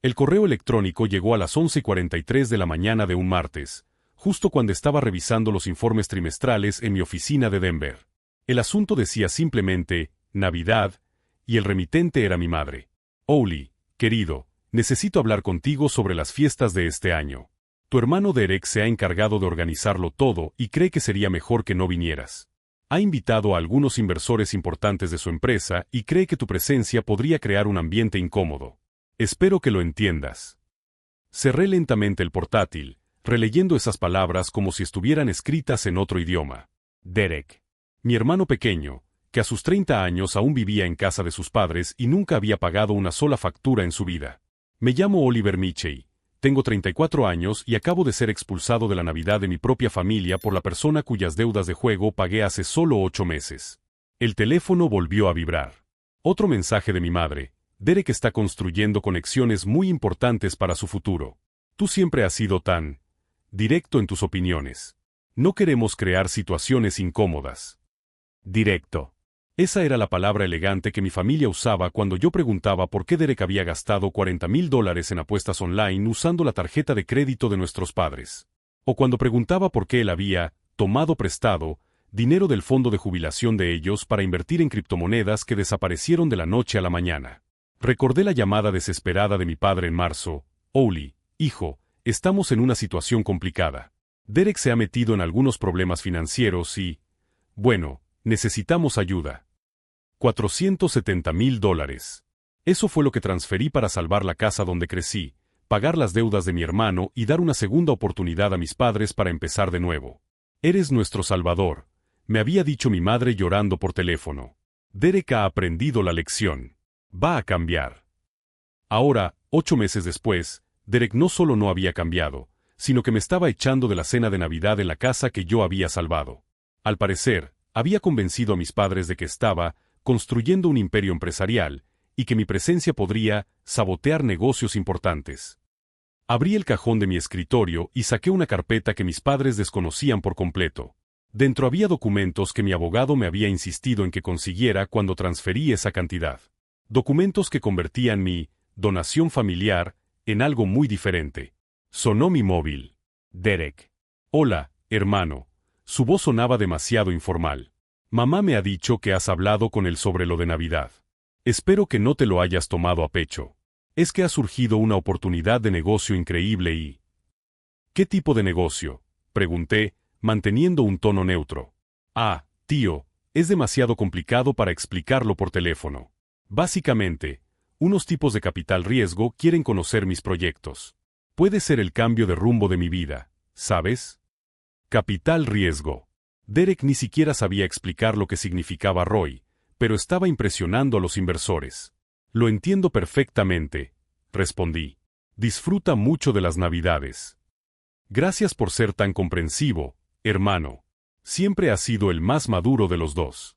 El correo electrónico llegó a las 11:43 de la mañana de un martes, justo cuando estaba revisando los informes trimestrales en mi oficina de Denver. El asunto decía simplemente, Navidad, y el remitente era mi madre. Oli, querido, necesito hablar contigo sobre las fiestas de este año. Tu hermano Derek se ha encargado de organizarlo todo y cree que sería mejor que no vinieras. Ha invitado a algunos inversores importantes de su empresa y cree que tu presencia podría crear un ambiente incómodo. Espero que lo entiendas. Cerré lentamente el portátil, releyendo esas palabras como si estuvieran escritas en otro idioma. Derek. Mi hermano pequeño, que a sus 30 años aún vivía en casa de sus padres y nunca había pagado una sola factura en su vida. Me llamo Oliver Mitchell, tengo 34 años y acabo de ser expulsado de la Navidad de mi propia familia por la persona cuyas deudas de juego pagué hace solo 8 meses. El teléfono volvió a vibrar. Otro mensaje de mi madre. Derek está construyendo conexiones muy importantes para su futuro. Tú siempre has sido tan directo en tus opiniones. No queremos crear situaciones incómodas. Directo. Esa era la palabra elegante que mi familia usaba cuando yo preguntaba por qué Derek había gastado $40,000 en apuestas online usando la tarjeta de crédito de nuestros padres. O cuando preguntaba por qué él había tomado prestado dinero del fondo de jubilación de ellos para invertir en criptomonedas que desaparecieron de la noche a la mañana. Recordé la llamada desesperada de mi padre en marzo. Oli, hijo, estamos en una situación complicada. Derek se ha metido en algunos problemas financieros y, bueno, necesitamos ayuda. $470,000. Eso fue lo que transferí para salvar la casa donde crecí, pagar las deudas de mi hermano y dar una segunda oportunidad a mis padres para empezar de nuevo. Eres nuestro salvador, me había dicho mi madre llorando por teléfono. Derek ha aprendido la lección. Va a cambiar. Ahora, 8 meses después, Derek no solo no había cambiado, sino que me estaba echando de la cena de Navidad en la casa que yo había salvado. Al parecer, había convencido a mis padres de que estaba construyendo un imperio empresarial y que mi presencia podría sabotear negocios importantes. Abrí el cajón de mi escritorio y saqué una carpeta que mis padres desconocían por completo. Dentro había documentos que mi abogado me había insistido en que consiguiera cuando transferí esa cantidad. Documentos que convertían mi donación familiar en algo muy diferente. Sonó mi móvil. Derek. Hola, hermano. Su voz sonaba demasiado informal. Mamá me ha dicho que has hablado con él sobre lo de Navidad. Espero que no te lo hayas tomado a pecho. Es que ha surgido una oportunidad de negocio increíble y... ¿Qué tipo de negocio? Pregunté, manteniendo un tono neutro. Ah, tío, es demasiado complicado para explicarlo por teléfono. Básicamente, unos tipos de capital riesgo quieren conocer mis proyectos. Puede ser el cambio de rumbo de mi vida, ¿sabes? Capital riesgo. Derek ni siquiera sabía explicar lo que significaba ROI, pero estaba impresionando a los inversores. Lo entiendo perfectamente, respondí. Disfruta mucho de las Navidades. Gracias por ser tan comprensivo, hermano. Siempre has sido el más maduro de los dos.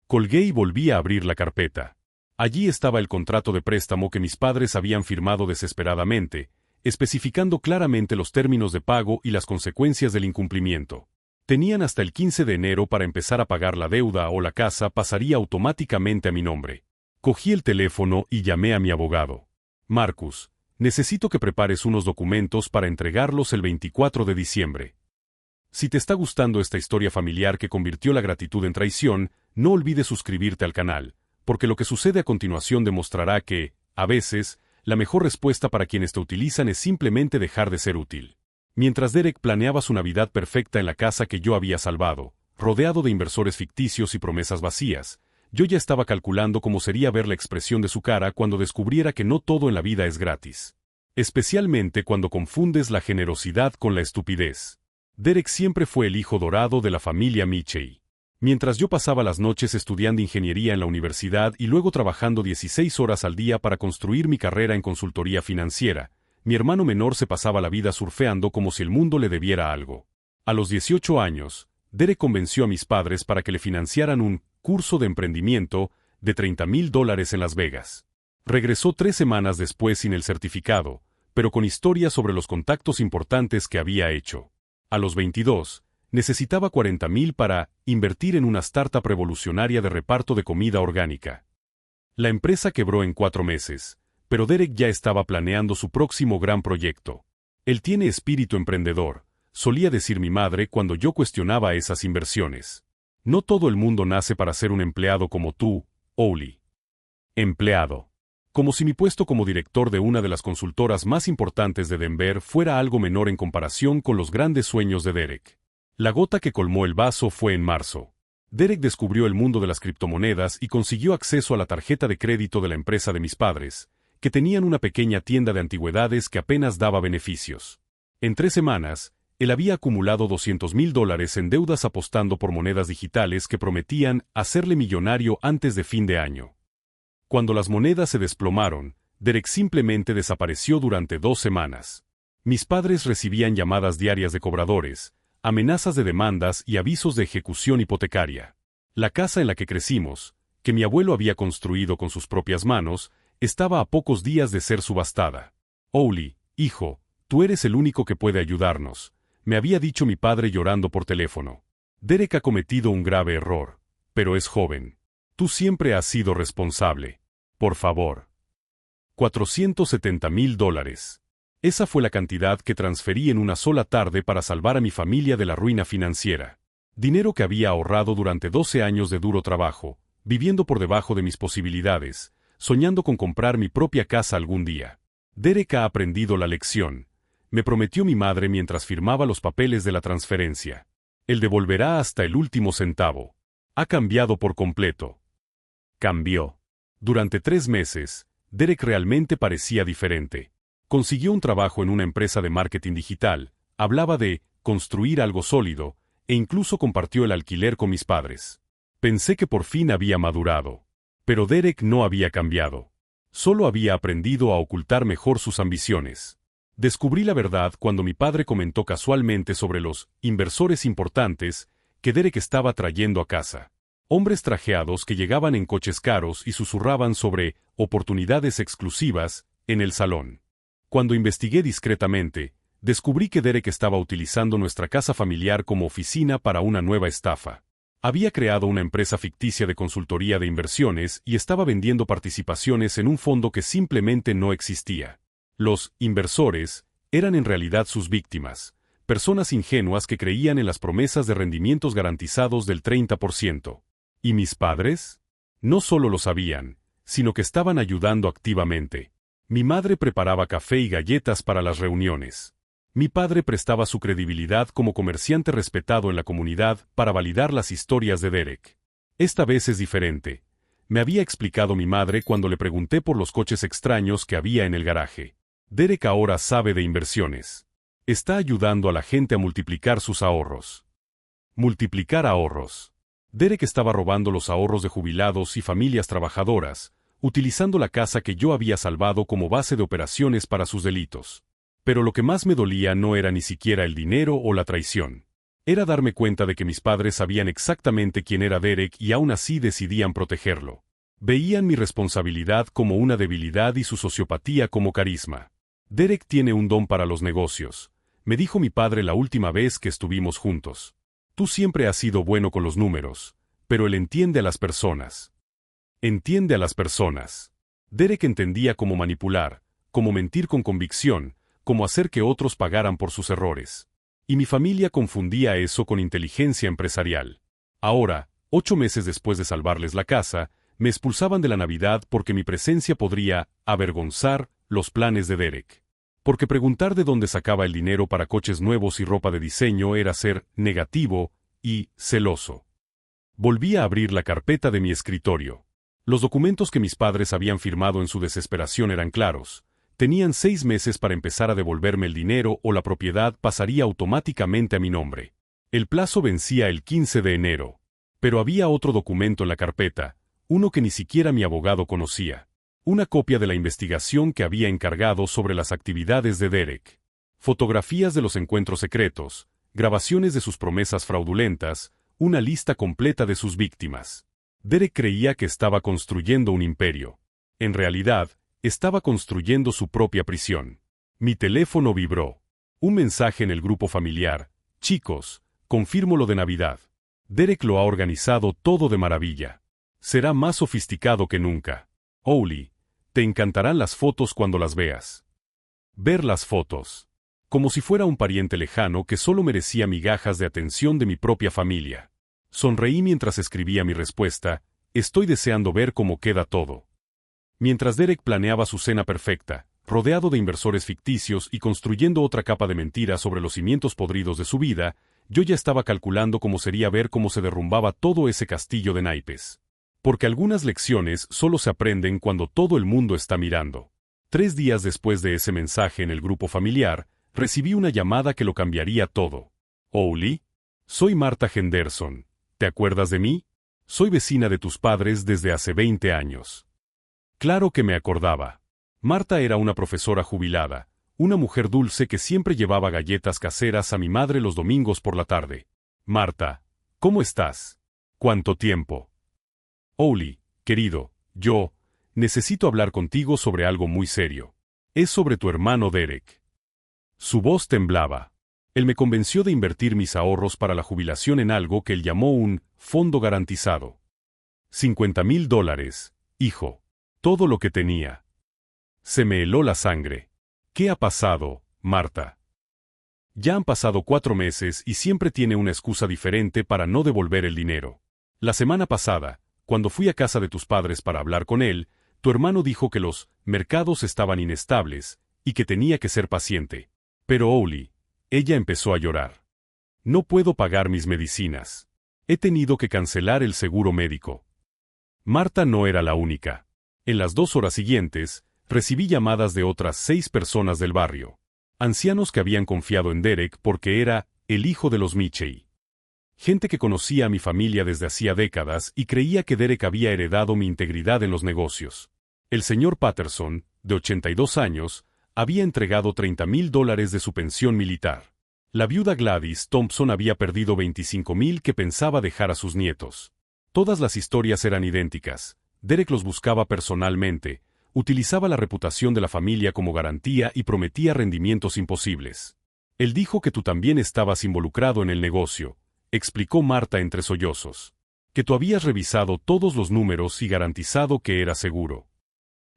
Colgué y volví a abrir la carpeta. Allí estaba el contrato de préstamo que mis padres habían firmado desesperadamente, especificando claramente los términos de pago y las consecuencias del incumplimiento. Tenían hasta el 15 de enero para empezar a pagar la deuda o la casa pasaría automáticamente a mi nombre. Cogí el teléfono y llamé a mi abogado. Marcus, necesito que prepares unos documentos para entregarlos el 24 de diciembre. Si te está gustando esta historia familiar que convirtió la gratitud en traición, no olvides suscribirte al canal, porque lo que sucede a continuación demostrará que, a veces, la mejor respuesta para quienes te utilizan es simplemente dejar de ser útil. Mientras Derek planeaba su Navidad perfecta en la casa que yo había salvado, rodeado de inversores ficticios y promesas vacías, yo ya estaba calculando cómo sería ver la expresión de su cara cuando descubriera que no todo en la vida es gratis. Especialmente cuando confundes la generosidad con la estupidez. Derek siempre fue el hijo dorado de la familia Mitchell. Mientras yo pasaba las noches estudiando ingeniería en la universidad y luego trabajando 16 horas al día para construir mi carrera en consultoría financiera, mi hermano menor se pasaba la vida surfeando como si el mundo le debiera algo. A los 18 años, Derek convenció a mis padres para que le financiaran un curso de emprendimiento de $30,000 en Las Vegas. Regresó 3 semanas después sin el certificado, pero con historias sobre los contactos importantes que había hecho. A los 22, necesitaba $40,000 para invertir en una startup revolucionaria de reparto de comida orgánica. La empresa quebró en 4 meses, pero Derek ya estaba planeando su próximo gran proyecto. Él tiene espíritu emprendedor, solía decir mi madre cuando yo cuestionaba esas inversiones. No todo el mundo nace para ser un empleado como tú, Oli. Empleado. Como si mi puesto como director de una de las consultoras más importantes de Denver fuera algo menor en comparación con los grandes sueños de Derek. La gota que colmó el vaso fue en marzo. Derek descubrió el mundo de las criptomonedas y consiguió acceso a la tarjeta de crédito de la empresa de mis padres, que tenían una pequeña tienda de antigüedades que apenas daba beneficios. En 3 semanas, él había acumulado $200,000 en deudas apostando por monedas digitales que prometían hacerle millonario antes de fin de año. Cuando las monedas se desplomaron, Derek simplemente desapareció durante 2 semanas. Mis padres recibían llamadas diarias de cobradores, amenazas de demandas y avisos de ejecución hipotecaria. La casa en la que crecimos, que mi abuelo había construido con sus propias manos, estaba a pocos días de ser subastada. Oli, hijo, tú eres el único que puede ayudarnos, me había dicho mi padre llorando por teléfono. Derek ha cometido un grave error, pero es joven. Tú siempre has sido responsable. Por favor. $470,000. Esa fue la cantidad que transferí en una sola tarde para salvar a mi familia de la ruina financiera. Dinero que había ahorrado durante 12 años de duro trabajo, viviendo por debajo de mis posibilidades, soñando con comprar mi propia casa algún día. Derek ha aprendido la lección. Me prometió mi madre mientras firmaba los papeles de la transferencia. Él devolverá hasta el último centavo. Ha cambiado por completo. Cambió. Durante 3 meses, Derek realmente parecía diferente. Consiguió un trabajo en una empresa de marketing digital, hablaba de construir algo sólido, e incluso compartió el alquiler con mis padres. Pensé que por fin había madurado. Pero Derek no había cambiado. Solo había aprendido a ocultar mejor sus ambiciones. Descubrí la verdad cuando mi padre comentó casualmente sobre los inversores importantes que Derek estaba trayendo a casa. Hombres trajeados que llegaban en coches caros y susurraban sobre oportunidades exclusivas en el salón. Cuando investigué discretamente, descubrí que Derek estaba utilizando nuestra casa familiar como oficina para una nueva estafa. Había creado una empresa ficticia de consultoría de inversiones y estaba vendiendo participaciones en un fondo que simplemente no existía. Los inversores eran en realidad sus víctimas, personas ingenuas que creían en las promesas de rendimientos garantizados del 30%. ¿Y mis padres? No solo lo sabían, sino que estaban ayudando activamente. Mi madre preparaba café y galletas para las reuniones. Mi padre prestaba su credibilidad como comerciante respetado en la comunidad para validar las historias de Derek. Esta vez es diferente. Me había explicado mi madre cuando le pregunté por los coches extraños que había en el garaje. Derek ahora sabe de inversiones. Está ayudando a la gente a multiplicar sus ahorros. Multiplicar ahorros. Derek estaba robando los ahorros de jubilados y familias trabajadoras, utilizando la casa que yo había salvado como base de operaciones para sus delitos. Pero lo que más me dolía no era ni siquiera el dinero o la traición. Era darme cuenta de que mis padres sabían exactamente quién era Derek y aún así decidían protegerlo. Veían mi responsabilidad como una debilidad y su sociopatía como carisma. Derek tiene un don para los negocios, me dijo mi padre la última vez que estuvimos juntos. Tú siempre has sido bueno con los números, pero él entiende a las personas. Entiende a las personas. Derek entendía cómo manipular, cómo mentir con convicción, cómo hacer que otros pagaran por sus errores. Y mi familia confundía eso con inteligencia empresarial. Ahora, 8 meses después de salvarles la casa, me expulsaban de la Navidad porque mi presencia podría avergonzar los planes de Derek. Porque preguntar de dónde sacaba el dinero para coches nuevos y ropa de diseño era ser negativo y celoso. Volví a abrir la carpeta de mi escritorio. Los documentos que mis padres habían firmado en su desesperación eran claros. Tenían 6 meses para empezar a devolverme el dinero o la propiedad pasaría automáticamente a mi nombre. El plazo vencía el 15 de enero. Pero había otro documento en la carpeta, uno que ni siquiera mi abogado conocía. Una copia de la investigación que había encargado sobre las actividades de Derek. Fotografías de los encuentros secretos, grabaciones de sus promesas fraudulentas, una lista completa de sus víctimas. Derek creía que estaba construyendo un imperio. En realidad, estaba construyendo su propia prisión. Mi teléfono vibró. Un mensaje en el grupo familiar. Chicos, confirmo lo de Navidad. Derek lo ha organizado todo de maravilla. Será más sofisticado que nunca. Oli, Te encantarán las fotos cuando las veas. Ver las fotos. Como si fuera un pariente lejano que solo merecía migajas de atención de mi propia familia. Sonreí mientras escribía mi respuesta, estoy deseando ver cómo queda todo. Mientras Derek planeaba su cena perfecta, rodeado de inversores ficticios y construyendo otra capa de mentiras sobre los cimientos podridos de su vida, yo ya estaba calculando cómo sería ver cómo se derrumbaba todo ese castillo de naipes. Porque algunas lecciones solo se aprenden cuando todo el mundo está mirando. 3 días después de ese mensaje en el grupo familiar, recibí una llamada que lo cambiaría todo. Oli, soy Marta Henderson. ¿Te acuerdas de mí? Soy vecina de tus padres desde hace 20 años. Claro que me acordaba. Marta era una profesora jubilada, una mujer dulce que siempre llevaba galletas caseras a mi madre los domingos por la tarde. Marta, ¿cómo estás? ¿Cuánto tiempo? Oli, querido, necesito hablar contigo sobre algo muy serio. Es sobre tu hermano Derek. Su voz temblaba. Él me convenció de invertir mis ahorros para la jubilación en algo que él llamó un fondo garantizado. $50,000, hijo. Todo lo que tenía. Se me heló la sangre. ¿Qué ha pasado, Marta? Ya han pasado 4 meses y siempre tiene una excusa diferente para no devolver el dinero. La semana pasada, cuando fui a casa de tus padres para hablar con él, tu hermano dijo que los mercados estaban inestables y que tenía que ser paciente. Pero Oli, ella empezó a llorar. No puedo pagar mis medicinas. He tenido que cancelar el seguro médico. Marta no era la única. En las 2 horas siguientes, recibí llamadas de otras 6 personas del barrio. Ancianos que habían confiado en Derek porque era el hijo de los Mitchell. Gente que conocía a mi familia desde hacía décadas y creía que Derek había heredado mi integridad en los negocios. El señor Patterson, de 82 años, había entregado $30,000 de su pensión militar. La viuda Gladys Thompson había perdido $25,000 que pensaba dejar a sus nietos. Todas las historias eran idénticas. Derek los buscaba personalmente, utilizaba la reputación de la familia como garantía y prometía rendimientos imposibles. Él dijo que tú también estabas involucrado en el negocio, explicó Marta entre sollozos. Que tú habías revisado todos los números y garantizado que era seguro.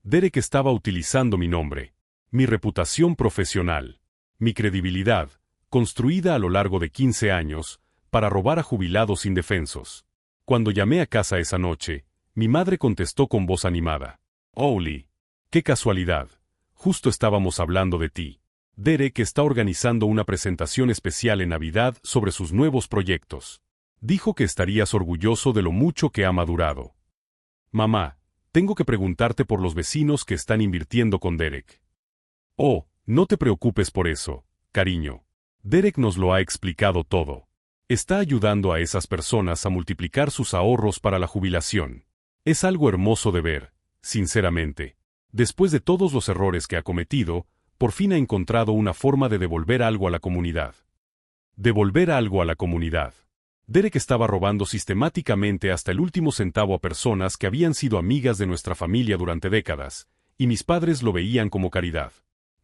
Derek estaba utilizando mi nombre, mi reputación profesional, mi credibilidad, construida a lo largo de 15 años, para robar a jubilados indefensos. Cuando llamé a casa esa noche, mi madre contestó con voz animada. Oli, qué casualidad, justo estábamos hablando de ti. Derek está organizando una presentación especial en Navidad sobre sus nuevos proyectos. Dijo que estarías orgulloso de lo mucho que ha madurado. Mamá, tengo que preguntarte por los vecinos que están invirtiendo con Derek. Oh, no te preocupes por eso, cariño. Derek nos lo ha explicado todo. Está ayudando a esas personas a multiplicar sus ahorros para la jubilación. Es algo hermoso de ver, sinceramente. Después de todos los errores que ha cometido, por fin ha encontrado una forma de devolver algo a la comunidad. Devolver algo a la comunidad. Derek estaba robando sistemáticamente hasta el último centavo a personas que habían sido amigas de nuestra familia durante décadas, y mis padres lo veían como caridad.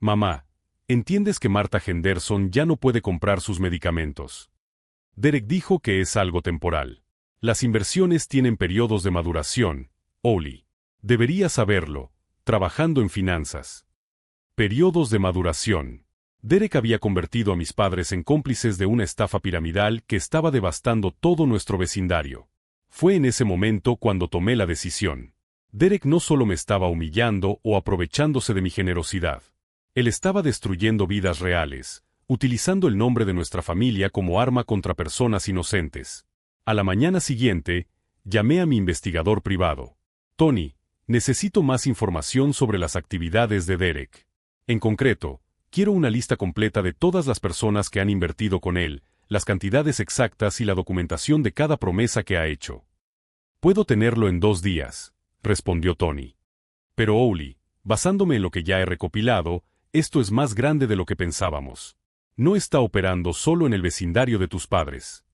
Mamá, ¿entiendes que Marta Henderson ya no puede comprar sus medicamentos? Derek dijo que es algo temporal. Las inversiones tienen periodos de maduración, Oli. Deberías saberlo, trabajando en finanzas. Periodos de maduración. Derek había convertido a mis padres en cómplices de una estafa piramidal que estaba devastando todo nuestro vecindario. Fue en ese momento cuando tomé la decisión. Derek no solo me estaba humillando o aprovechándose de mi generosidad. Él estaba destruyendo vidas reales, utilizando el nombre de nuestra familia como arma contra personas inocentes. A la mañana siguiente, llamé a mi investigador privado. Tony, necesito más información sobre las actividades de Derek. En concreto, quiero una lista completa de todas las personas que han invertido con él, las cantidades exactas y la documentación de cada promesa que ha hecho. Puedo tenerlo en 2 días, respondió Tony. Pero Oli, basándome en lo que ya he recopilado, esto es más grande de lo que pensábamos. No está operando solo en el vecindario de tus padres.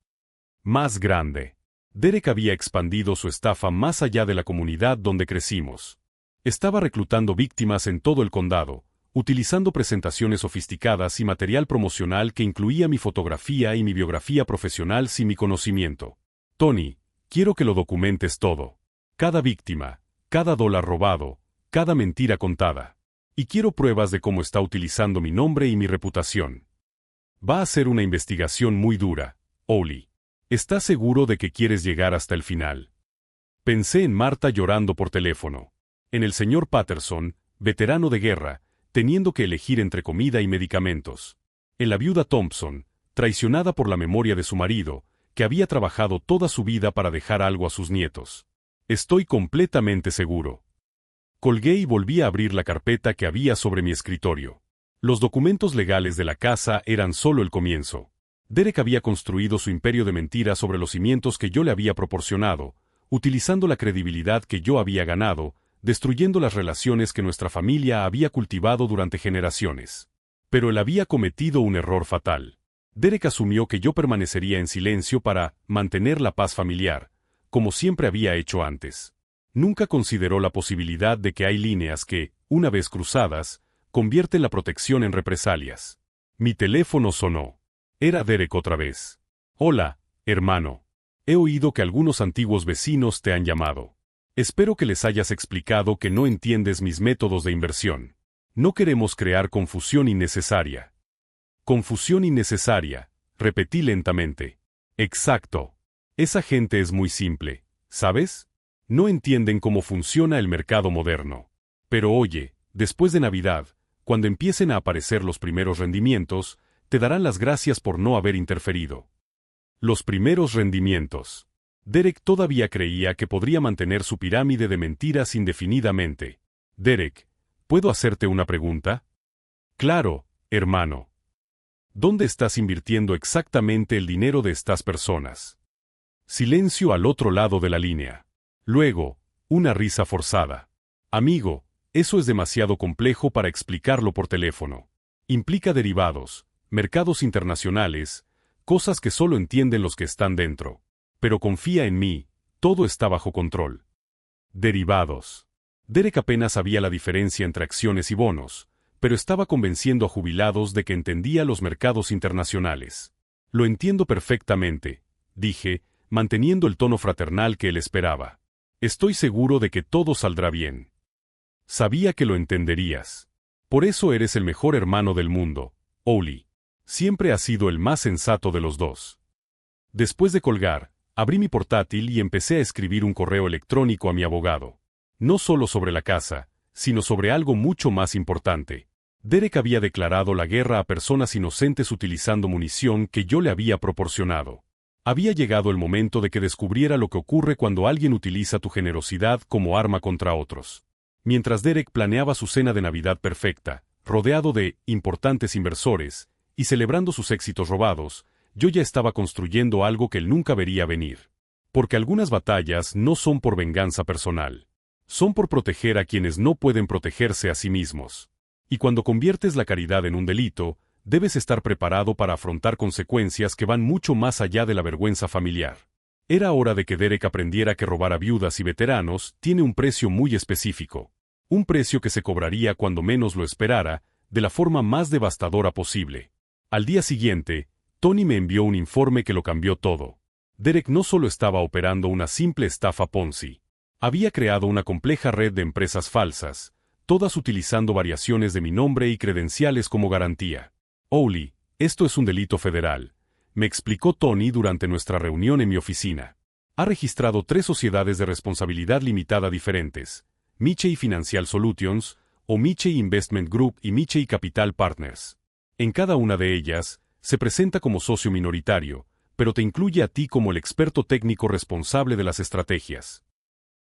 Más grande. Derek había expandido su estafa más allá de la comunidad donde crecimos. Estaba reclutando víctimas en todo el condado, utilizando presentaciones sofisticadas y material promocional que incluía mi fotografía y mi biografía profesional sin mi conocimiento. Tony, quiero que lo documentes todo. Cada víctima, cada dólar robado, cada mentira contada. Y quiero pruebas de cómo está utilizando mi nombre y mi reputación. Va a ser una investigación muy dura, Oli. ¿Estás seguro de que quieres llegar hasta el final? Pensé en Marta llorando por teléfono. En el señor Patterson, veterano de guerra, teniendo que elegir entre comida y medicamentos. En la viuda Thompson, traicionada por la memoria de su marido, que había trabajado toda su vida para dejar algo a sus nietos. Estoy completamente seguro. Colgué y volví a abrir la carpeta que había sobre mi escritorio. Los documentos legales de la casa eran solo el comienzo. Derek había construido su imperio de mentiras sobre los cimientos que yo le había proporcionado, utilizando la credibilidad que yo había ganado, destruyendo las relaciones que nuestra familia había cultivado durante generaciones. Pero él había cometido un error fatal. Derek asumió que yo permanecería en silencio para mantener la paz familiar, como siempre había hecho antes. Nunca consideró la posibilidad de que hay líneas que, una vez cruzadas, convierten la protección en represalias. Mi teléfono sonó. Era Derek otra vez. Hola, hermano. He oído que algunos antiguos vecinos te han llamado. Espero que les hayas explicado que no entiendes mis métodos de inversión. No queremos crear confusión innecesaria. Confusión innecesaria, repetí lentamente. Exacto. Esa gente es muy simple, ¿sabes? No entienden cómo funciona el mercado moderno. Pero oye, después de Navidad, cuando empiecen a aparecer los primeros rendimientos, te darán las gracias por no haber interferido. Los primeros rendimientos. Derek todavía creía que podría mantener su pirámide de mentiras indefinidamente. Derek, ¿puedo hacerte una pregunta? Claro, hermano. ¿Dónde estás invirtiendo exactamente el dinero de estas personas? Silencio al otro lado de la línea. Luego, una risa forzada. Amigo, eso es demasiado complejo para explicarlo por teléfono. Implica derivados, mercados internacionales, cosas que solo entienden los que están dentro. Pero confía en mí, todo está bajo control. Derivados. Derek apenas sabía la diferencia entre acciones y bonos, pero estaba convenciendo a jubilados de que entendía los mercados internacionales. Lo entiendo perfectamente, dije, manteniendo el tono fraternal que él esperaba. Estoy seguro de que todo saldrá bien. Sabía que lo entenderías. Por eso eres el mejor hermano del mundo, Oli. Siempre has sido el más sensato de los dos. Después de colgar, abrí mi portátil y empecé a escribir un correo electrónico a mi abogado. No solo sobre la casa, sino sobre algo mucho más importante. Derek había declarado la guerra a personas inocentes utilizando munición que yo le había proporcionado. Había llegado el momento de que descubriera lo que ocurre cuando alguien utiliza tu generosidad como arma contra otros. Mientras Derek planeaba su cena de Navidad perfecta, rodeado de importantes inversores, y celebrando sus éxitos robados, yo ya estaba construyendo algo que él nunca vería venir. Porque algunas batallas no son por venganza personal. Son por proteger a quienes no pueden protegerse a sí mismos. Y cuando conviertes la caridad en un delito, debes estar preparado para afrontar consecuencias que van mucho más allá de la vergüenza familiar. Era hora de que Derek aprendiera que robar a viudas y veteranos tiene un precio muy específico. Un precio que se cobraría cuando menos lo esperara, de la forma más devastadora posible. Al día siguiente, Tony me envió un informe que lo cambió todo. Derek no solo estaba operando una simple estafa Ponzi. Había creado una compleja red de empresas falsas, todas utilizando variaciones de mi nombre y credenciales como garantía. Oli, esto es un delito federal, me explicó Tony durante nuestra reunión en mi oficina. Ha registrado 3 sociedades de responsabilidad limitada diferentes, Michei Financial Solutions, o Michei Investment Group y Michei Capital Partners. En cada una de ellas, se presenta como socio minoritario, pero te incluye a ti como el experto técnico responsable de las estrategias.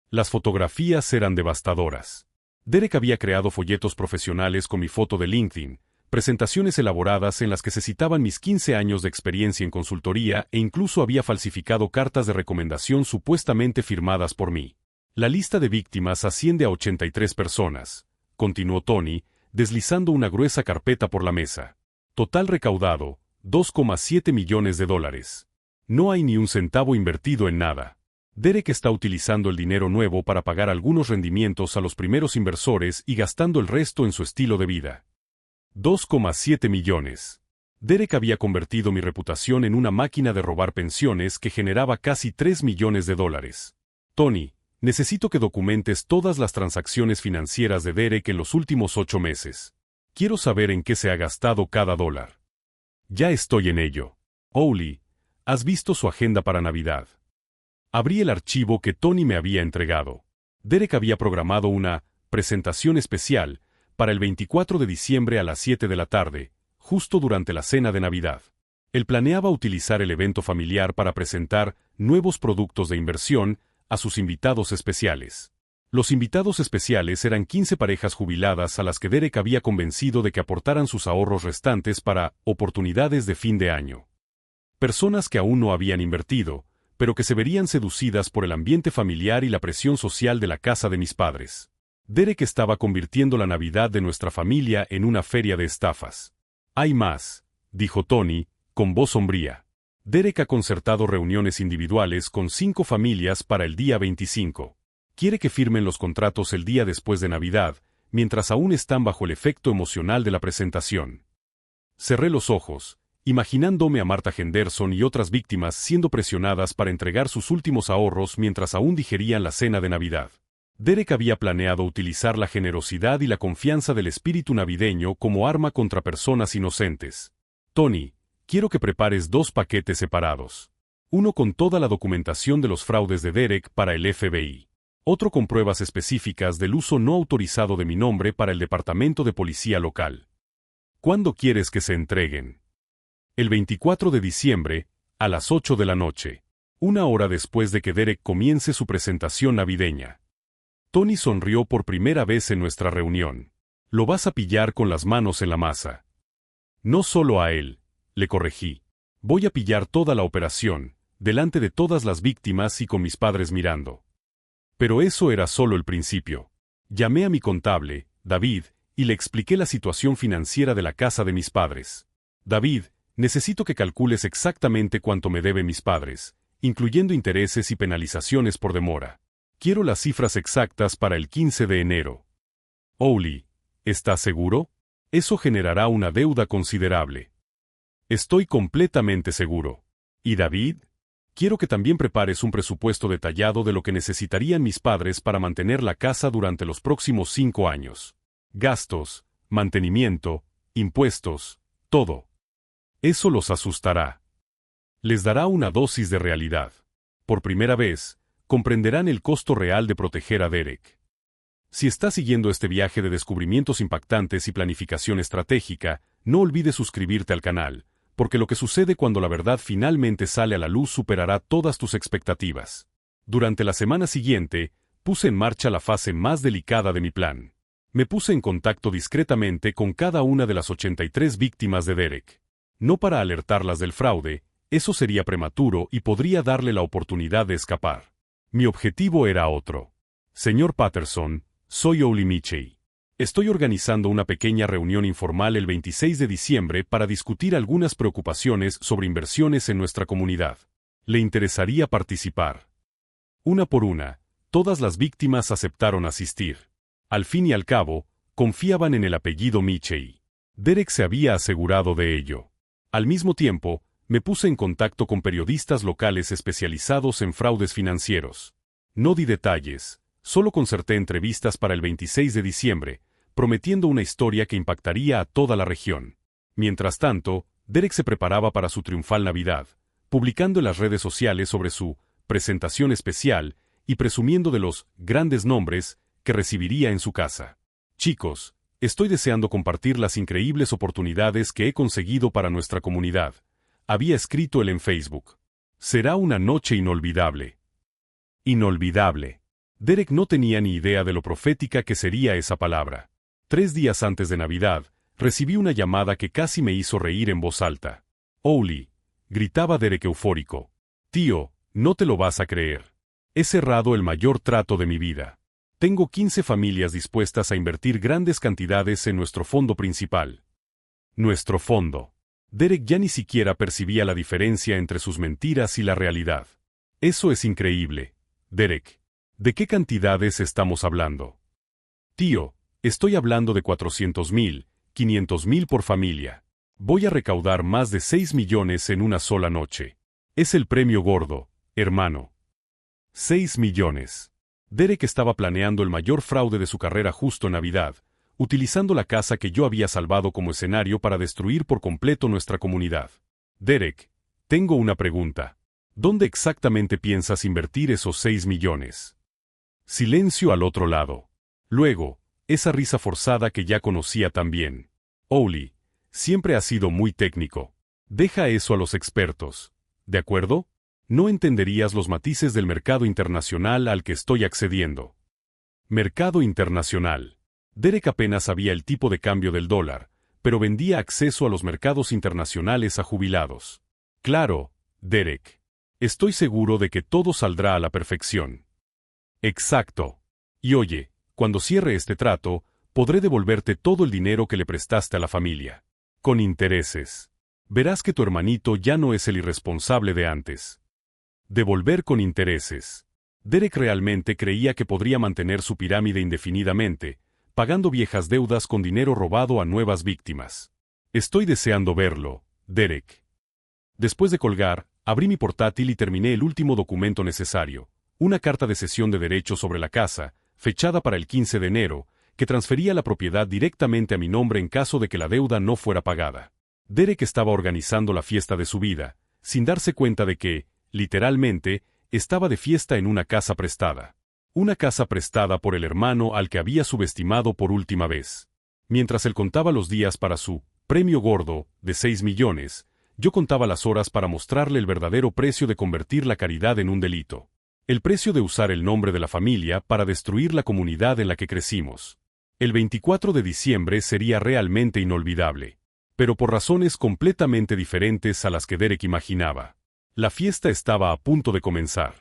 Las fotografías eran devastadoras. Derek había creado folletos profesionales con mi foto de LinkedIn, presentaciones elaboradas en las que se citaban mis 15 años de experiencia en consultoría e incluso había falsificado cartas de recomendación supuestamente firmadas por mí. La lista de víctimas asciende a 83 personas, continuó Tony, deslizando una gruesa carpeta por la mesa. Total recaudado, $2,7 millones. No hay ni un centavo invertido en nada. Derek está utilizando el dinero nuevo para pagar algunos rendimientos a los primeros inversores y gastando el resto en su estilo de vida. 2,7 millones. Derek había convertido mi reputación en una máquina de robar pensiones que generaba casi $3 millones. Tony, Necesito que documentes todas las transacciones financieras de Derek en los últimos 8 meses. Quiero saber en qué se ha gastado cada dólar. Ya estoy en ello. Owly, ¿has visto su agenda para Navidad? Abrí el archivo que Tony me había entregado. Derek había programado una presentación especial para el 24 de diciembre a las 7 de la tarde, justo durante la cena de Navidad. Él planeaba utilizar el evento familiar para presentar nuevos productos de inversión a sus invitados especiales. Los invitados especiales eran 15 parejas jubiladas a las que Derek había convencido de que aportaran sus ahorros restantes para oportunidades de fin de año. Personas que aún no habían invertido, pero que se verían seducidas por el ambiente familiar y la presión social de la casa de mis padres. Derek estaba convirtiendo la Navidad de nuestra familia en una feria de estafas. Hay más, dijo Tony, con voz sombría. Derek ha concertado reuniones individuales con 5 familias para el día 25. Quiere que firmen los contratos el día después de Navidad, mientras aún están bajo el efecto emocional de la presentación. Cerré los ojos, imaginándome a Martha Henderson y otras víctimas siendo presionadas para entregar sus últimos ahorros mientras aún digerían la cena de Navidad. Derek había planeado utilizar la generosidad y la confianza del espíritu navideño como arma contra personas inocentes. Tony, quiero que prepares 2 paquetes separados. Uno con toda la documentación de los fraudes de Derek para el FBI. Otro con pruebas específicas del uso no autorizado de mi nombre para el departamento de policía local. ¿Cuándo quieres que se entreguen? El 24 de diciembre, a las 8 de la noche. 1 hora después de que Derek comience su presentación navideña. Tony sonrió por primera vez en nuestra reunión. Lo vas a pillar con las manos en la masa. No solo a él, le corregí. Voy a pillar toda la operación, delante de todas las víctimas y con mis padres mirando. Pero eso era solo el principio. Llamé a mi contable, David, y le expliqué la situación financiera de la casa de mis padres. David, necesito que calcules exactamente cuánto me deben mis padres, incluyendo intereses y penalizaciones por demora. Quiero las cifras exactas para el 15 de enero. Owly, ¿estás seguro? Eso generará una deuda considerable. Estoy completamente seguro. ¿Y David? Quiero que también prepares un presupuesto detallado de lo que necesitarían mis padres para mantener la casa durante los próximos 5 años. Gastos, mantenimiento, impuestos, todo. Eso los asustará. Les dará una dosis de realidad. Por primera vez, comprenderán el costo real de proteger a Derek. Si estás siguiendo este viaje de descubrimientos impactantes y planificación estratégica, no olvides suscribirte al canal, porque lo que sucede cuando la verdad finalmente sale a la luz superará todas tus expectativas. Durante la semana siguiente, puse en marcha la fase más delicada de mi plan. Me puse en contacto discretamente con cada una de las 83 víctimas de Derek. No para alertarlas del fraude, eso sería prematuro y podría darle la oportunidad de escapar. Mi objetivo era otro. Señor Patterson, soy Owly Mitchell. Estoy organizando una pequeña reunión informal el 26 de diciembre para discutir algunas preocupaciones sobre inversiones en nuestra comunidad. ¿Le interesaría participar? Una por una, todas las víctimas aceptaron asistir. Al fin y al cabo, confiaban en el apellido Mitchell. Derek se había asegurado de ello. Al mismo tiempo, me puse en contacto con periodistas locales especializados en fraudes financieros. No di detalles, solo concerté entrevistas para el 26 de diciembre, prometiendo una historia que impactaría a toda la región. Mientras tanto, Derek se preparaba para su triunfal Navidad, publicando en las redes sociales sobre su presentación especial y presumiendo de los grandes nombres que recibiría en su casa. Chicos, estoy deseando compartir las increíbles oportunidades que he conseguido para nuestra comunidad. Había escrito él en Facebook. Será una noche inolvidable. Inolvidable. Derek no tenía ni idea de lo profética que sería esa palabra. 3 días antes de Navidad, recibí una llamada que casi me hizo reír en voz alta. Owly, gritaba Derek eufórico. Tío, no te lo vas a creer. He cerrado el mayor trato de mi vida. Tengo 15 familias dispuestas a invertir grandes cantidades en nuestro fondo principal. Nuestro fondo. Derek ya ni siquiera percibía la diferencia entre sus mentiras y la realidad. Eso es increíble. Derek, ¿de qué cantidades estamos hablando? Tío, estoy hablando de 400,000, 500,000 por familia. Voy a recaudar más de 6 millones en una sola noche. Es el premio gordo, hermano. 6 millones. Derek estaba planeando el mayor fraude de su carrera justo en Navidad, utilizando la casa que yo había salvado como escenario para destruir por completo nuestra comunidad. Derek, tengo una pregunta. ¿Dónde exactamente piensas invertir esos 6 millones? Silencio al otro lado. Luego, esa risa forzada que ya conocía tan bien. Oli, siempre has sido muy técnico. Deja eso a los expertos. ¿De acuerdo? No entenderías los matices del mercado internacional al que estoy accediendo. Mercado internacional. Derek apenas sabía el tipo de cambio del dólar, pero vendía acceso a los mercados internacionales a jubilados. Claro, Derek. Estoy seguro de que todo saldrá a la perfección. Exacto. Y oye, cuando cierre este trato, podré devolverte todo el dinero que le prestaste a la familia. Con intereses. Verás que tu hermanito ya no es el irresponsable de antes. Devolver con intereses. Derek realmente creía que podría mantener su pirámide indefinidamente, pagando viejas deudas con dinero robado a nuevas víctimas. Estoy deseando verlo, Derek. Después de colgar, abrí mi portátil y terminé el último documento necesario, una carta de cesión de derechos sobre la casa, fechada para el 15 de enero, que transfería la propiedad directamente a mi nombre en caso de que la deuda no fuera pagada. Derek estaba organizando la fiesta de su vida, sin darse cuenta de que, literalmente, estaba de fiesta en una casa prestada. Una casa prestada por el hermano al que había subestimado por última vez. Mientras él contaba los días para su premio gordo, de 6 millones, yo contaba las horas para mostrarle el verdadero precio de convertir la caridad en un delito. El precio de usar el nombre de la familia para destruir la comunidad en la que crecimos. El 24 de diciembre sería realmente inolvidable. Pero por razones completamente diferentes a las que Derek imaginaba. La fiesta estaba a punto de comenzar.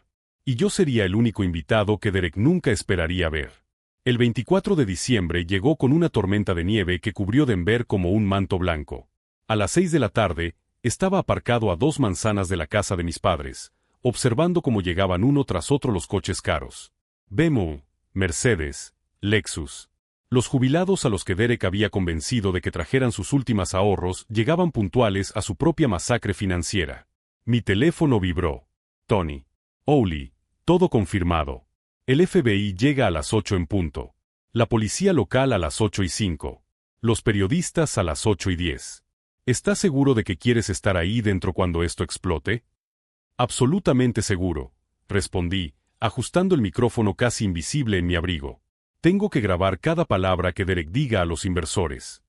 Y yo sería el único invitado que Derek nunca esperaría ver. El 24 de diciembre llegó con una tormenta de nieve que cubrió Denver como un manto blanco. A las 6 de la tarde, estaba aparcado a 2 manzanas de la casa de mis padres, observando cómo llegaban uno tras otro los coches caros. BMW, Mercedes, Lexus. Los jubilados a los que Derek había convencido de que trajeran sus últimos ahorros llegaban puntuales a su propia masacre financiera. Mi teléfono vibró. Tony. Oli. Todo confirmado. El FBI llega a las 8 en punto. La policía local a las 8:05. Los periodistas a las 8:10. ¿Estás seguro de que quieres estar ahí dentro cuando esto explote? Absolutamente seguro, respondí, ajustando el micrófono casi invisible en mi abrigo. Tengo que grabar cada palabra que Derek diga a los inversores.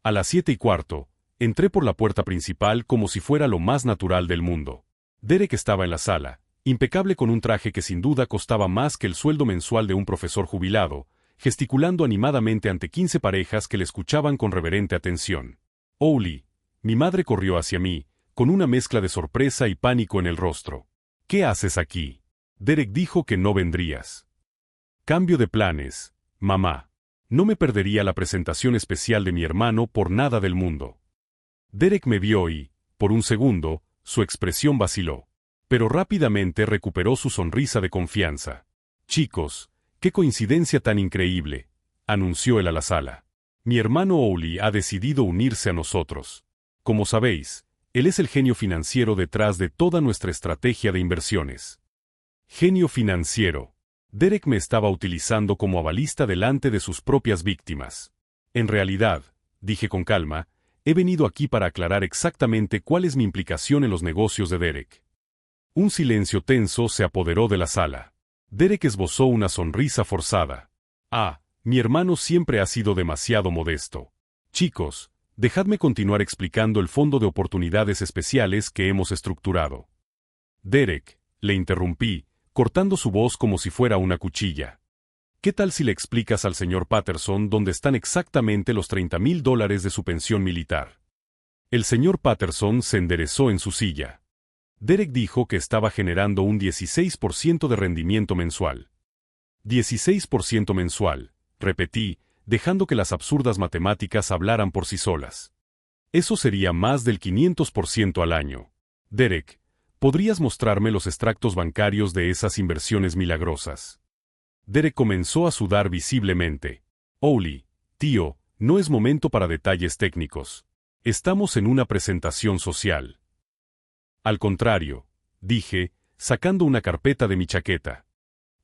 A las 7:15, entré por la puerta principal como si fuera lo más natural del mundo. Derek estaba en la sala, impecable con un traje que sin duda costaba más que el sueldo mensual de un profesor jubilado, gesticulando animadamente ante 15 parejas que le escuchaban con reverente atención. Oli, mi madre corrió hacia mí, con una mezcla de sorpresa y pánico en el rostro. ¿Qué haces aquí? Derek dijo que no vendrías. Cambio de planes, mamá. No me perdería la presentación especial de mi hermano por nada del mundo. Derek me vio y, por un segundo, su expresión vaciló. Pero rápidamente recuperó su sonrisa de confianza. Chicos, qué coincidencia tan increíble, anunció él a la sala. Mi hermano Oli ha decidido unirse a nosotros. Como sabéis, él es el genio financiero detrás de toda nuestra estrategia de inversiones. Genio financiero. Derek me estaba utilizando como avalista delante de sus propias víctimas. En realidad, dije con calma, he venido aquí para aclarar exactamente cuál es mi implicación en los negocios de Derek. Un silencio tenso se apoderó de la sala. Derek esbozó una sonrisa forzada. Ah, mi hermano siempre ha sido demasiado modesto. Chicos, dejadme continuar explicando el fondo de oportunidades especiales que hemos estructurado. Derek, le interrumpí, cortando su voz como si fuera una cuchilla. ¿Qué tal si le explicas al señor Patterson dónde están exactamente los $30,000 de su pensión militar? El señor Patterson se enderezó en su silla. Derek dijo que estaba generando un 16% de rendimiento mensual. 16% mensual, repetí, dejando que las absurdas matemáticas hablaran por sí solas. Eso sería más del 500% al año. Derek, ¿podrías mostrarme los extractos bancarios de esas inversiones milagrosas? Derek comenzó a sudar visiblemente. Oli, tío, no es momento para detalles técnicos. Estamos en una presentación social. Al contrario, dije, sacando una carpeta de mi chaqueta.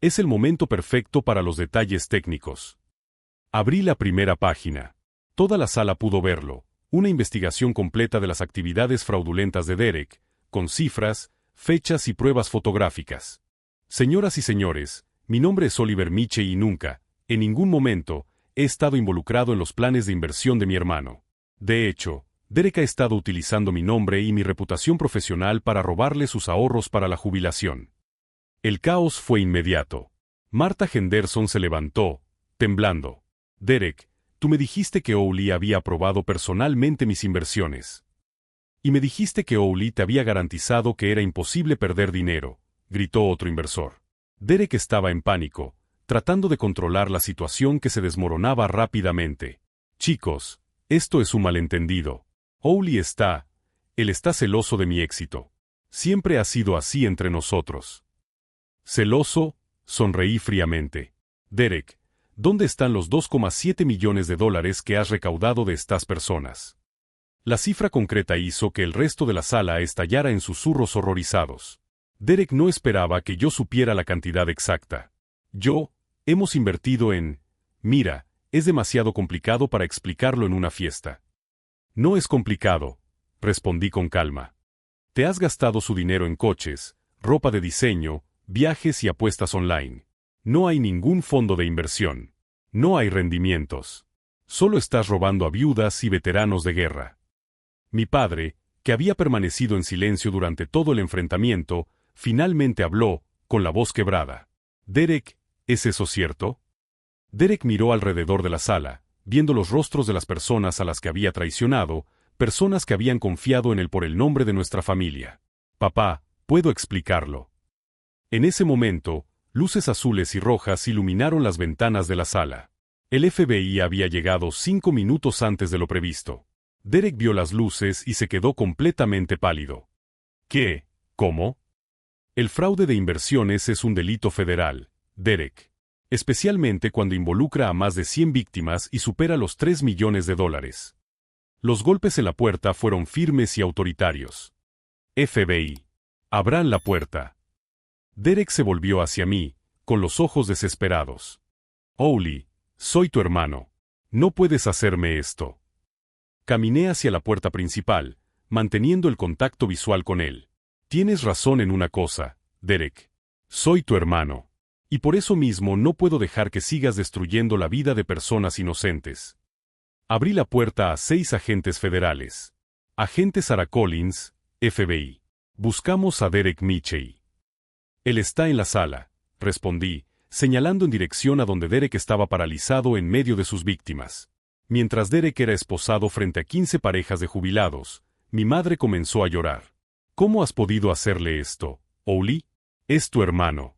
Es el momento perfecto para los detalles técnicos. Abrí la primera página. Toda la sala pudo verlo. Una investigación completa de las actividades fraudulentas de Derek, con cifras, fechas y pruebas fotográficas. Señoras y señores, mi nombre es Oliver Mitchell y nunca, en ningún momento, he estado involucrado en los planes de inversión de mi hermano. De hecho, Derek ha estado utilizando mi nombre y mi reputación profesional para robarle sus ahorros para la jubilación. El caos fue inmediato. Marta Henderson se levantó, temblando. Derek, tú me dijiste que Owly había aprobado personalmente mis inversiones. Y me dijiste que Owly te había garantizado que era imposible perder dinero, gritó otro inversor. Derek estaba en pánico, tratando de controlar la situación que se desmoronaba rápidamente. Chicos, esto es un malentendido. Owly él está celoso de mi éxito. Siempre ha sido así entre nosotros. ¿Celoso? Sonreí fríamente. Derek, ¿dónde están los 2,7 millones de dólares que has recaudado de estas personas? La cifra concreta hizo que el resto de la sala estallara en susurros horrorizados. Derek no esperaba que yo supiera la cantidad exacta. Hemos invertido en... Mira, es demasiado complicado para explicarlo en una fiesta. No es complicado, respondí con calma. Te has gastado su dinero en coches, ropa de diseño, viajes y apuestas online. No hay ningún fondo de inversión. No hay rendimientos. Solo estás robando a viudas y veteranos de guerra. Mi padre, que había permanecido en silencio durante todo el enfrentamiento, finalmente habló, con la voz quebrada. Derek, ¿es eso cierto? Derek miró alrededor de la sala, viendo los rostros de las personas a las que había traicionado, personas que habían confiado en él por el nombre de nuestra familia. Papá, puedo explicarlo. En ese momento, luces azules y rojas iluminaron las ventanas de la sala. El FBI había llegado 5 minutos antes de lo previsto. Derek vio las luces y se quedó completamente pálido. ¿Qué? ¿Cómo? El fraude de inversiones es un delito federal, Derek. Especialmente cuando involucra a más de 100 víctimas y supera los 3 millones de dólares. Los golpes en la puerta fueron firmes y autoritarios. FBI. Abran la puerta. Derek se volvió hacia mí, con los ojos desesperados. Owly, soy tu hermano. No puedes hacerme esto. Caminé hacia la puerta principal, manteniendo el contacto visual con él. Tienes razón en una cosa, Derek. Soy tu hermano. Y por eso mismo no puedo dejar que sigas destruyendo la vida de personas inocentes. Abrí la puerta a 6 agentes federales. Agente Sarah Collins, FBI. Buscamos a Derek Mitchell. Él está en la sala, respondí, señalando en dirección a donde Derek estaba paralizado en medio de sus víctimas. Mientras Derek era esposado frente a 15 parejas de jubilados, mi madre comenzó a llorar. ¿Cómo has podido hacerle esto, Owly? Es tu hermano.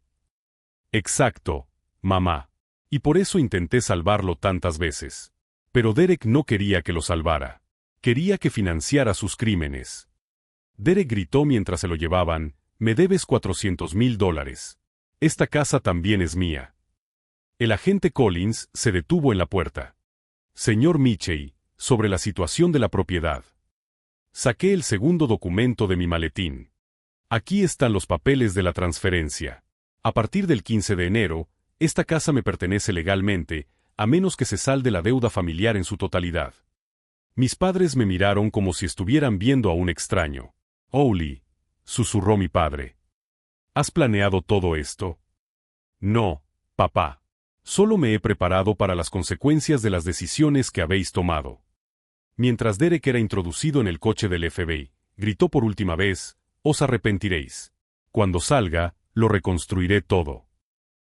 Exacto, mamá. Y por eso intenté salvarlo tantas veces. Pero Derek no quería que lo salvara. Quería que financiara sus crímenes. Derek gritó mientras se lo llevaban, me debes $400,000. Esta casa también es mía. El agente Collins se detuvo en la puerta. Señor Mitchell, sobre la situación de la propiedad. Saqué el segundo documento de mi maletín. Aquí están los papeles de la transferencia. A partir del 15 de enero, esta casa me pertenece legalmente, a menos que se salde la deuda familiar en su totalidad. Mis padres me miraron como si estuvieran viendo a un extraño. Owly, susurró mi padre. ¿Has planeado todo esto? No, papá. Solo me he preparado para las consecuencias de las decisiones que habéis tomado. Mientras Derek era introducido en el coche del FBI, gritó por última vez, os arrepentiréis. Cuando salga, lo reconstruiré todo.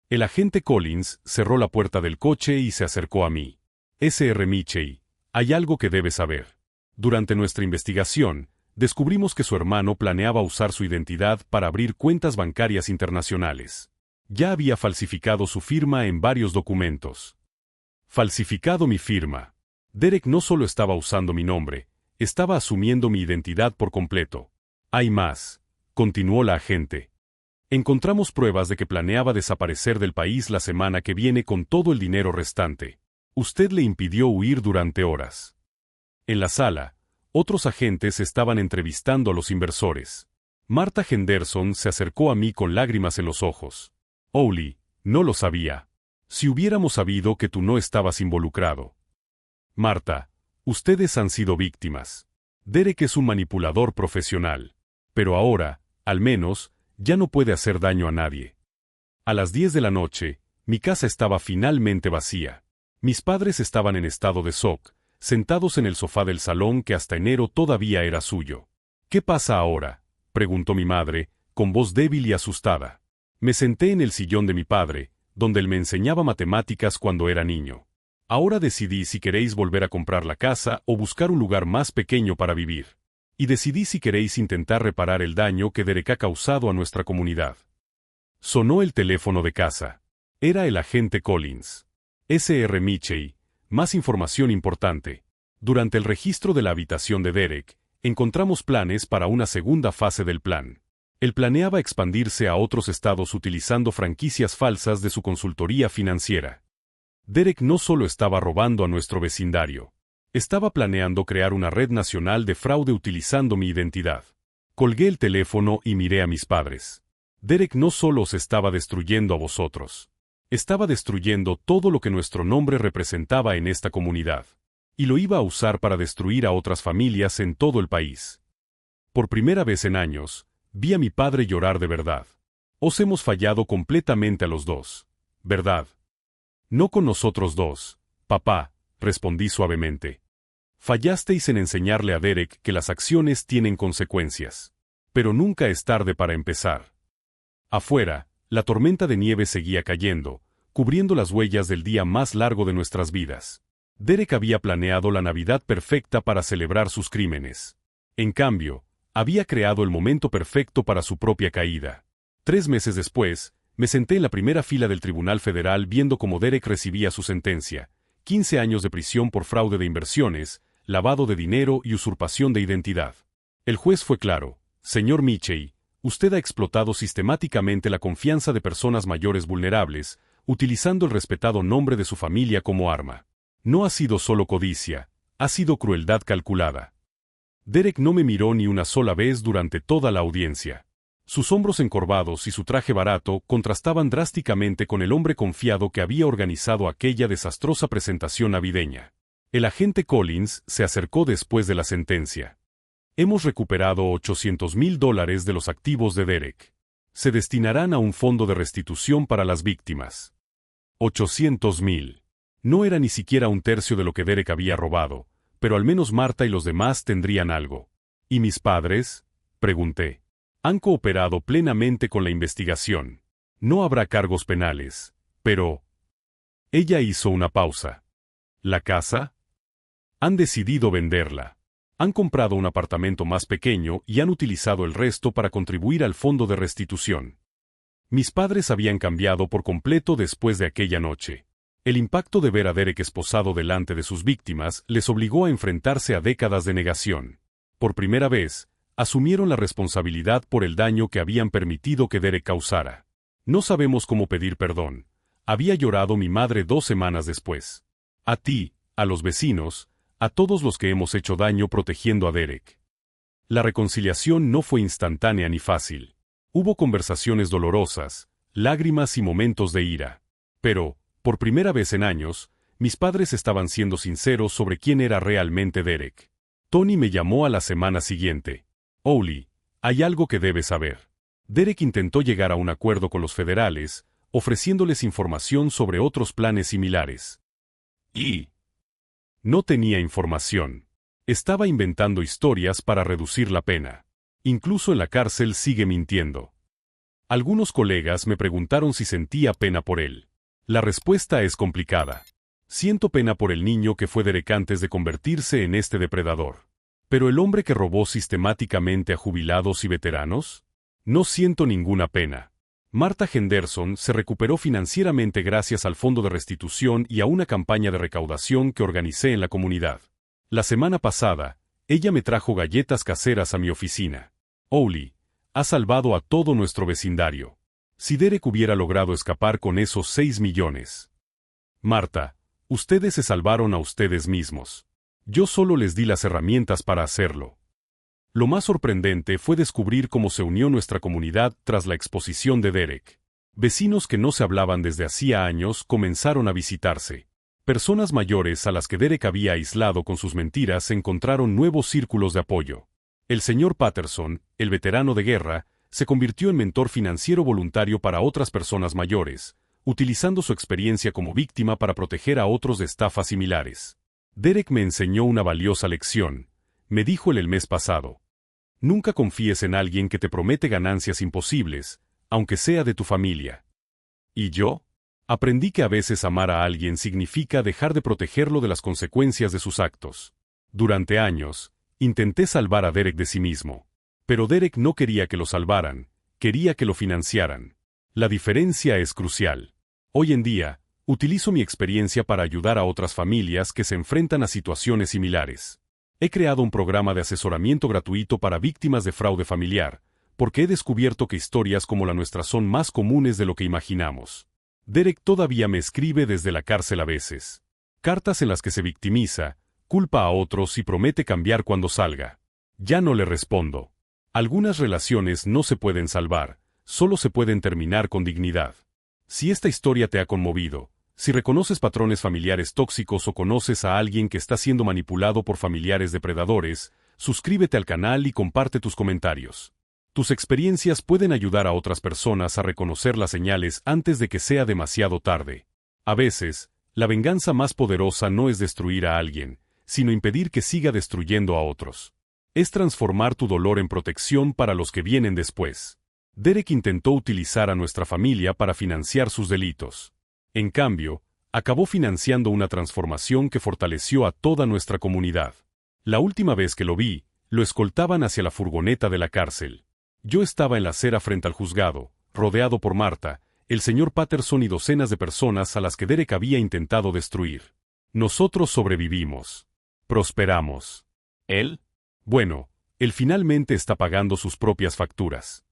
El agente Collins cerró la puerta del coche y se acercó a mí. Sr. Mitchell, hay algo que debe saber. Durante nuestra investigación, descubrimos que su hermano planeaba usar su identidad para abrir cuentas bancarias internacionales. Ya había falsificado su firma en varios documentos. Falsificado mi firma. Derek no solo estaba usando mi nombre, estaba asumiendo mi identidad por completo. Hay más, continuó la agente. Encontramos pruebas de que planeaba desaparecer del país la semana que viene con todo el dinero restante. Usted le impidió huir durante horas. En la sala, otros agentes estaban entrevistando a los inversores. Marta Henderson se acercó a mí con lágrimas en los ojos. Owly, No lo sabía. Si hubiéramos sabido que tú no estabas involucrado. Marta, ustedes han sido víctimas. Derek es un manipulador profesional. Pero ahora, al menos, ya no puede hacer daño a nadie. A las 10 de la noche, mi casa estaba finalmente vacía. Mis padres estaban en estado de shock, sentados en el sofá del salón que hasta enero todavía era suyo. ¿Qué pasa ahora?, preguntó mi madre, con voz débil y asustada. Me senté en el sillón de mi padre, donde él me enseñaba matemáticas cuando era niño. Ahora decidí si queréis volver a comprar la casa o buscar un lugar más pequeño para vivir. Y decidí si queréis intentar reparar el daño que Derek ha causado a nuestra comunidad. Sonó el teléfono de casa. Era el agente Collins. Sr. Mitchell, más información importante. Durante el registro de la habitación de Derek, encontramos planes para una segunda fase del plan. Él planeaba expandirse a otros estados utilizando franquicias falsas de su consultoría financiera. Derek no solo estaba robando a nuestro vecindario. Estaba planeando crear una red nacional de fraude utilizando mi identidad. Colgué el teléfono y miré a mis padres. Derek no solo os estaba destruyendo a vosotros. Estaba destruyendo todo lo que nuestro nombre representaba en esta comunidad. Y lo iba a usar para destruir a otras familias en todo el país. Por primera vez en años, vi a mi padre llorar de verdad. Os hemos fallado completamente a los dos, ¿verdad? No con nosotros dos, papá, respondí suavemente. Fallasteis en enseñarle a Derek que las acciones tienen consecuencias. Pero nunca es tarde para empezar. Afuera, la tormenta de nieve seguía cayendo, cubriendo las huellas del día más largo de nuestras vidas. Derek había planeado la Navidad perfecta para celebrar sus crímenes. En cambio, había creado el momento perfecto para su propia caída. 3 meses después, me senté en la primera fila del Tribunal Federal viendo cómo Derek recibía su sentencia: 15 años de prisión por fraude de inversiones, lavado de dinero y usurpación de identidad. El juez fue claro: señor Mitchell, usted ha explotado sistemáticamente la confianza de personas mayores vulnerables, utilizando el respetado nombre de su familia como arma. No ha sido solo codicia, ha sido crueldad calculada. Derek no me miró ni una sola vez durante toda la audiencia. Sus hombros encorvados y su traje barato contrastaban drásticamente con el hombre confiado que había organizado aquella desastrosa presentación navideña. El agente Collins se acercó después de la sentencia. Hemos recuperado $800,000 de los activos de Derek. Se destinarán a un fondo de restitución para las víctimas. 800,000. No era ni siquiera un tercio de lo que Derek había robado, pero al menos Marta y los demás tendrían algo. ¿Y mis padres?, pregunté. Han cooperado plenamente con la investigación. No habrá cargos penales, pero... Ella hizo una pausa. ¿La casa? Han decidido venderla. Han comprado un apartamento más pequeño y han utilizado el resto para contribuir al fondo de restitución. Mis padres habían cambiado por completo después de aquella noche. El impacto de ver a Derek esposado delante de sus víctimas les obligó a enfrentarse a décadas de negación. Por primera vez, asumieron la responsabilidad por el daño que habían permitido que Derek causara. No sabemos cómo pedir perdón. Había llorado mi madre 2 semanas después. A ti, a los vecinos, a todos los que hemos hecho daño protegiendo a Derek. La reconciliación no fue instantánea ni fácil. Hubo conversaciones dolorosas, lágrimas y momentos de ira. Pero, por primera vez en años, mis padres estaban siendo sinceros sobre quién era realmente Derek. Tony me llamó a la semana siguiente. Oli, hay algo que debes saber. Derek intentó llegar a un acuerdo con los federales, ofreciéndoles información sobre otros planes similares. Y no tenía información. Estaba inventando historias para reducir la pena. Incluso en la cárcel sigue mintiendo. Algunos colegas me preguntaron si sentía pena por él. La respuesta es complicada. Siento pena por el niño que fue Derek antes de convertirse en este depredador. ¿Pero el hombre que robó sistemáticamente a jubilados y veteranos? No siento ninguna pena. Marta Henderson se recuperó financieramente gracias al fondo de restitución y a una campaña de recaudación que organicé en la comunidad. La semana pasada, ella me trajo galletas caseras a mi oficina. Oli, ha salvado a todo nuestro vecindario. Si Derek hubiera logrado escapar con esos 6 millones. Marta, ustedes se salvaron a ustedes mismos. Yo solo les di las herramientas para hacerlo. Lo más sorprendente fue descubrir cómo se unió nuestra comunidad tras la exposición de Derek. Vecinos que no se hablaban desde hacía años comenzaron a visitarse. Personas mayores a las que Derek había aislado con sus mentiras encontraron nuevos círculos de apoyo. El señor Patterson, el veterano de guerra, se convirtió en mentor financiero voluntario para otras personas mayores, utilizando su experiencia como víctima para proteger a otros de estafas similares. Derek me enseñó una valiosa lección, me dijo él el mes pasado. Nunca confíes en alguien que te promete ganancias imposibles, aunque sea de tu familia. ¿Y yo? Aprendí que a veces amar a alguien significa dejar de protegerlo de las consecuencias de sus actos. Durante años, intenté salvar a Derek de sí mismo. Pero Derek no quería que lo salvaran, quería que lo financiaran. La diferencia es crucial. Hoy en día, utilizo mi experiencia para ayudar a otras familias que se enfrentan a situaciones similares. He creado un programa de asesoramiento gratuito para víctimas de fraude familiar, porque he descubierto que historias como la nuestra son más comunes de lo que imaginamos. Derek todavía me escribe desde la cárcel a veces. Cartas en las que se victimiza, culpa a otros y promete cambiar cuando salga. Ya no le respondo. Algunas relaciones no se pueden salvar, solo se pueden terminar con dignidad. Si esta historia te ha conmovido, si reconoces patrones familiares tóxicos o conoces a alguien que está siendo manipulado por familiares depredadores, suscríbete al canal y comparte tus comentarios. Tus experiencias pueden ayudar a otras personas a reconocer las señales antes de que sea demasiado tarde. A veces, la venganza más poderosa no es destruir a alguien, sino impedir que siga destruyendo a otros. Es transformar tu dolor en protección para los que vienen después. Derek intentó utilizar a nuestra familia para financiar sus delitos. En cambio, acabó financiando una transformación que fortaleció a toda nuestra comunidad. La última vez que lo vi, lo escoltaban hacia la furgoneta de la cárcel. Yo estaba en la acera frente al juzgado, rodeado por Marta, el señor Patterson y docenas de personas a las que Derek había intentado destruir. Nosotros sobrevivimos. Prosperamos. ¿Él? Bueno, él finalmente está pagando sus propias facturas.